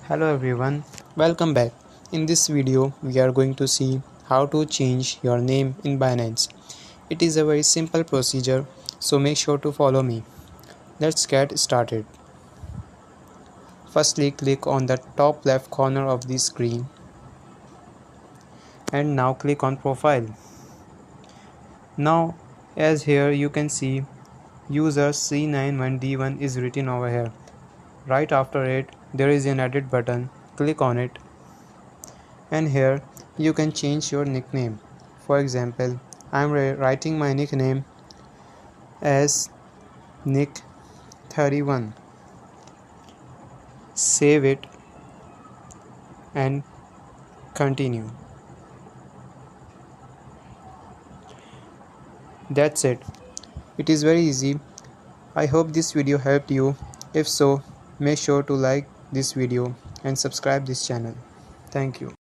Hello everyone, welcome back. In this video, we are going to see how to change your name in Binance. It is a very simple procedure, so make sure to follow me. Let's get started. Firstly, click on the top left corner of the screen and now click on Profile. Now, as here you can see, user C91D1 is written over here. Right after it, there is an edit button. Click on it. And here you can change your nickname. For example, I'm writing my nickname as Nick31. Save it and continue. That's it. It is very easy. I hope this video helped you. If so, make sure to like this video and subscribe this channel. Thank you.